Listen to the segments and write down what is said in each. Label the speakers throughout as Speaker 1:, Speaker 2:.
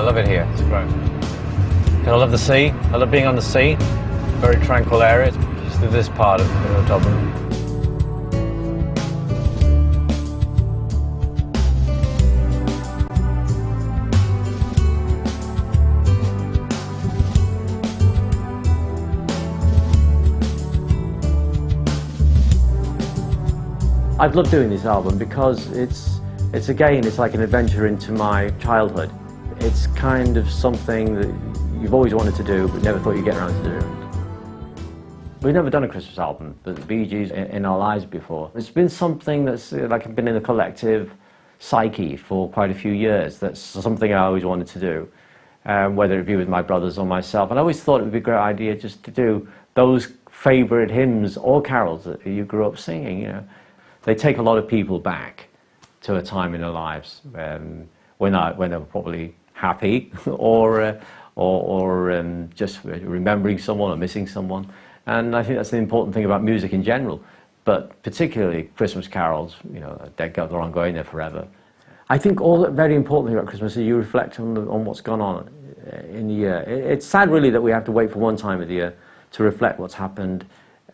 Speaker 1: love it here. It's great. I love the sea. I love being on the sea. Very tranquil area. Just this part of Dublin. I've loved doing this album because it's like an adventure into my childhood. It's kind of something that you've always wanted to do but never thought you'd get around to doing. We've never done a Christmas album, but the Bee Gees in our lives before. It's been something that's like been in the collective psyche for quite a few years. That's something I always wanted to do, whether it be with my brothers or myself. And I always thought it would be a great idea just to do those favourite hymns or carols that you grew up singing, you know. They take a lot of people back to a time in their lives when they were probably happy or just remembering someone or missing someone. And I think that's the important thing about music in general, but particularly Christmas carols, you know, they're on going there forever. I think all that very important thing about Christmas is you reflect on what's gone on in the year. It's sad really that we have to wait for one time of the year to reflect what's happened,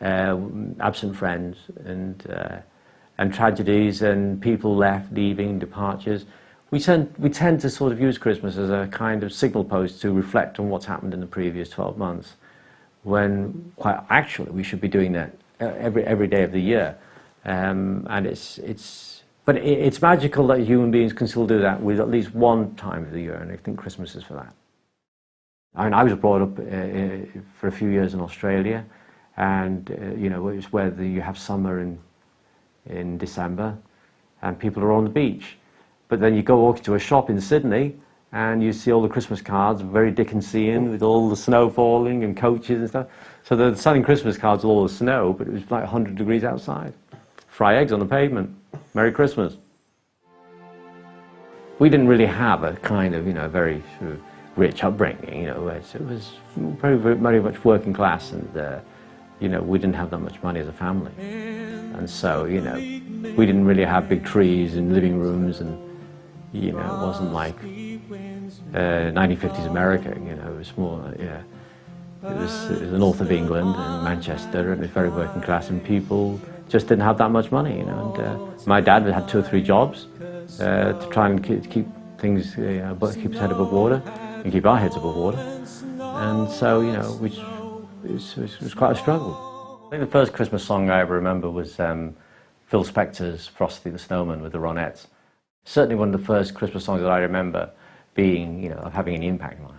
Speaker 1: absent friends and tragedies and people leaving, departures. We tend to sort of use Christmas as a kind of signal post to reflect on what's happened in the previous 12 months, when quite actually we should be doing that every day of the year. And but it's magical that human beings can still do that with at least one time of the year, and I think Christmas is for that. I mean, I was brought up for a few years in Australia, and you know, it's where you have summer in December, and people are on the beach. But then you go walk to a shop in Sydney, and you see all the Christmas cards, very Dickensian, with all the snow falling and coaches and stuff. So they're selling Christmas cards with all the snow, but it was like 100 degrees outside. Fry eggs on the pavement. Merry Christmas. We didn't really have a kind of, you know, very sort of rich upbringing, you know. It was very much working class, and you know, we didn't have that much money as a family. And so, you know, we didn't really have big trees in living rooms, and, you know, it wasn't like 1950s America, you know, it was more, yeah. It was the north of England, in Manchester, and it was very working class, and people just didn't have that much money, you know. And my dad had 2 or 3 jobs to try and keep things, keep his head above water, and keep our heads above water. And so, you know, it was quite a struggle. I think the first Christmas song I ever remember was Phil Spector's Frosty the Snowman with the Ronettes. Certainly one of the first Christmas songs that I remember being, you know, having any impact on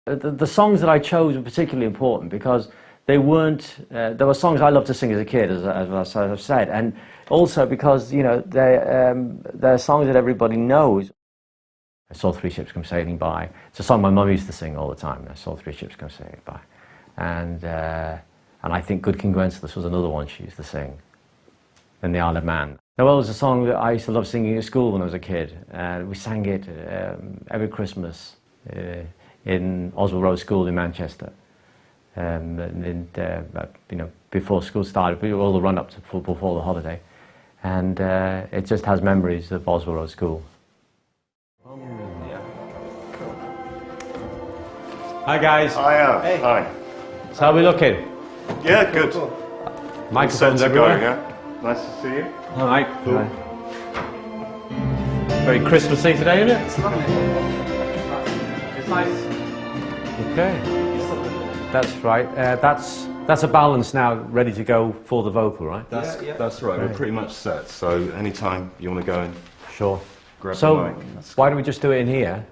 Speaker 1: it. The songs that I chose were particularly important because they weren't, there were songs I loved to sing as a kid, as I've said, and also because, you know, they're songs that everybody knows. I saw 3 ships come sailing by. It's a song my mum used to sing all the time. I saw 3 ships come sailing by. And I think Good King Wenceslas was another one she used to sing. And the Isle of Man. Noel was a song that I used to love singing at school when I was a kid. We sang it every Christmas in Oswald Road School in Manchester. You know, before school started, all the run-up to before the holiday. And it just has memories of Oswald Road School. Hi guys.
Speaker 2: Hiya.
Speaker 1: Hey.
Speaker 2: Hi.
Speaker 1: So how are we looking?
Speaker 2: Yeah, good.
Speaker 1: Microphones everywhere.
Speaker 2: Going, yeah? Nice to see you.
Speaker 1: All right. Cool. Very Christmassy today, isn't it?
Speaker 3: It's lovely. It's nice.
Speaker 1: Okay. That's right. That's a balance now, ready to go for the vocal, right?
Speaker 2: That's right. We're pretty much set. So anytime you want to go and
Speaker 1: sure.
Speaker 2: Grab the mic.
Speaker 1: Why don't we just do it in here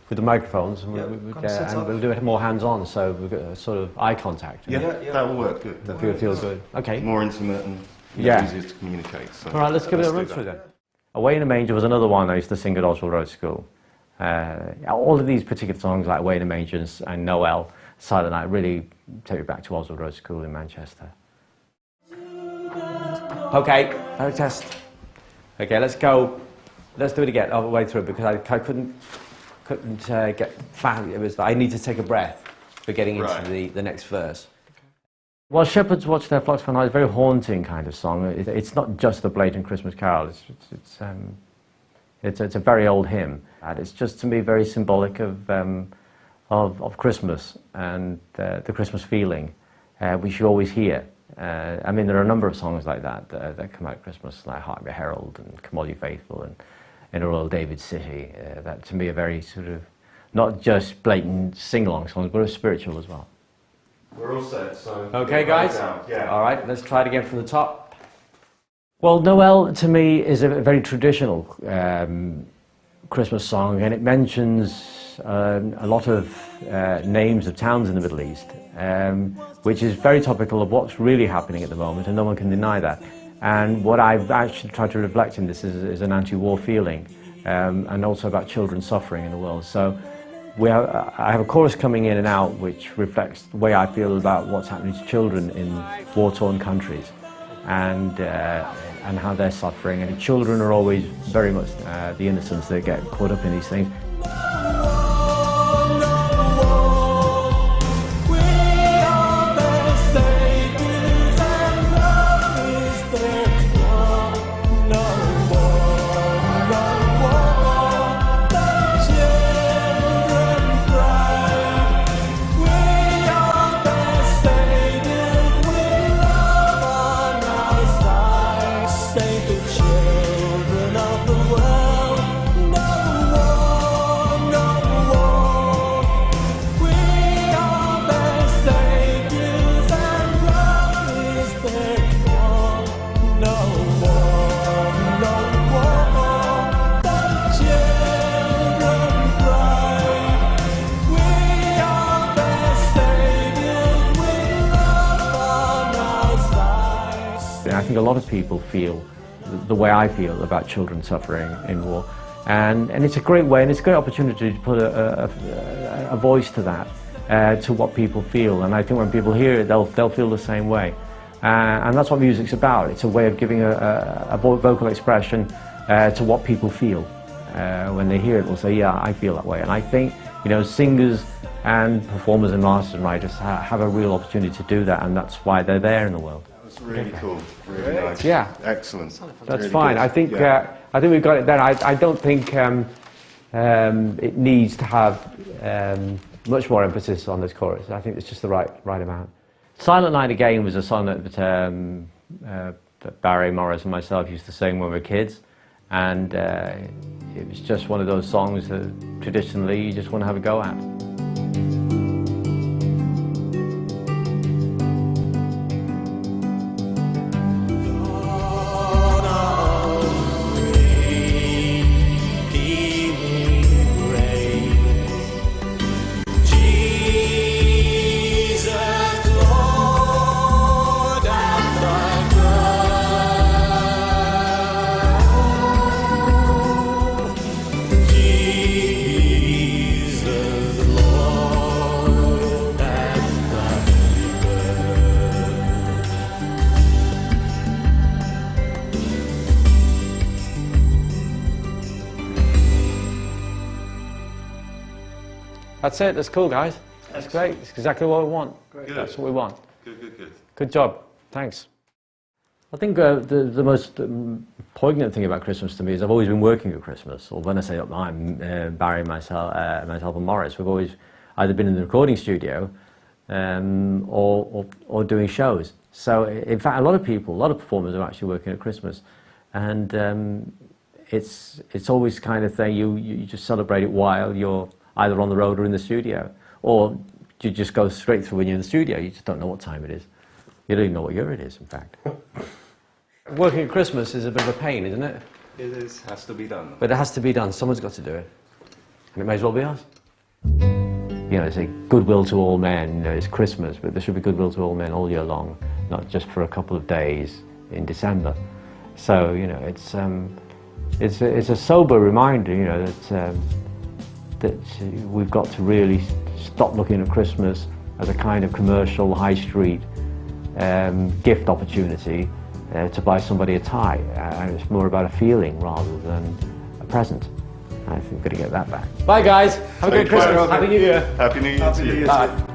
Speaker 1: with the microphones, and we'll do it more hands-on, so we've got a sort of eye contact.
Speaker 2: Yeah, that will work good.
Speaker 1: That feels good. Okay.
Speaker 2: More intimate and easier to communicate. So
Speaker 1: all right, let's give it a run through then. Away in a Manger was another one I used to sing at Oswald Road School. All of these particular songs, like Away in a Manger and Noel, Silent Night, really take me back to Oswald Road School in Manchester. Okay, test. Okay, let's go. Let's do it again all the way through, because I couldn't get fast. It was, I need to take a breath for getting into the next verse. Well, Shepherds Watch Their Flocks by Night is a very haunting kind of song. It's not just a blatant Christmas carol. It's a very old hymn, and it's just to me very symbolic of Christmas and the Christmas feeling, which you always hear. I mean, there are a number of songs like that that come out at Christmas, like Hark the Herald and Come All You Faithful and In a Royal David City. That to me are very sort of, not just blatant sing-along songs, but are spiritual as well.
Speaker 2: We're all set, so...
Speaker 1: Okay, guys?
Speaker 2: Yeah.
Speaker 1: All right, let's try it again from the top. Well, Noel, to me, is a very traditional Christmas song, and it mentions a lot of names of towns in the Middle East, which is very topical of what's really happening at the moment, and no one can deny that. And what I've actually tried to reflect in this is an anti-war feeling, and also about children suffering in the world. So I have a chorus coming in and out which reflects the way I feel about what's happening to children in war-torn countries, and how they're suffering. And children are always very much the innocents that get caught up in these things. I think a lot of people feel the way I feel about children suffering in war, and it's a great way, and it's a great opportunity to put a voice to that, to what people feel. And I think when people hear it, they'll feel the same way, and that's what music's about. It's a way of giving a vocal expression to what people feel. When they hear it, they'll say, "Yeah, I feel that way." And I think, you know, singers and performers and artists and writers have a real opportunity to do that, and that's why they're there in the world.
Speaker 2: That's really cool. Really nice.
Speaker 1: Yeah.
Speaker 2: Excellent.
Speaker 1: That's
Speaker 2: really
Speaker 1: fine.
Speaker 2: good.
Speaker 1: I think we've got it there. I don't think it needs to have much more emphasis on this chorus. I think it's just the right amount. Silent Night Again was a song that Barry, Morris and myself used to sing when we were kids, and it was just one of those songs that traditionally you just want to have a go at. That's it, that's cool, guys. That's great, it's exactly what we want.
Speaker 2: Great.
Speaker 1: That's what we want.
Speaker 2: Good.
Speaker 1: Good job, thanks. I think the most poignant thing about Christmas to me is I've always been working at Christmas, or when I say I'm Barry, myself and Morris, we've always either been in the recording studio or doing shows. So in fact, a lot of performers are actually working at Christmas, and it's always kind of thing, you just celebrate it while you're either on the road or in the studio, or you just go straight through when you're in the studio. You just don't know what time it is. You don't even know what year it is, in fact. Working at Christmas is a bit of a pain, isn't it?
Speaker 2: It is. Has to be done.
Speaker 1: But it has to be done. Someone's got to do it. And it may as well be us. You know, it's a goodwill to all men. You know, it's Christmas, but there should be goodwill to all men all year long, not just for a couple of days in December. So, you know, it's a sober reminder, you know, that we've got to really stop looking at Christmas as a kind of commercial high street gift opportunity to buy somebody a tie. And it's more about a feeling rather than a present. I think we're going to get that back. Bye guys, have a good Christmas. Happy New Year.
Speaker 2: Happy New Year to you.
Speaker 1: Bye.